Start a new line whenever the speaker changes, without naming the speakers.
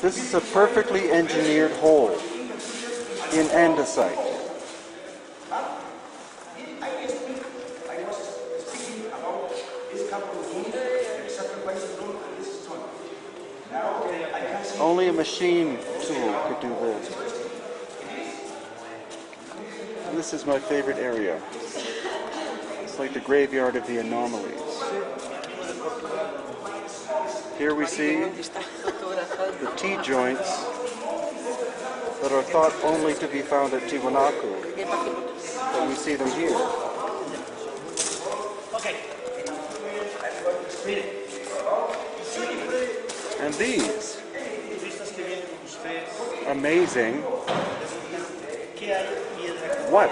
This is a perfectly engineered hole in andesite. Only a machine tool could do this. And this is my favorite area. It's like the graveyard of the anomalies. Here we see the T-joints that are thought only to be found at Tiwanaku, but we see them here. And these amazing what?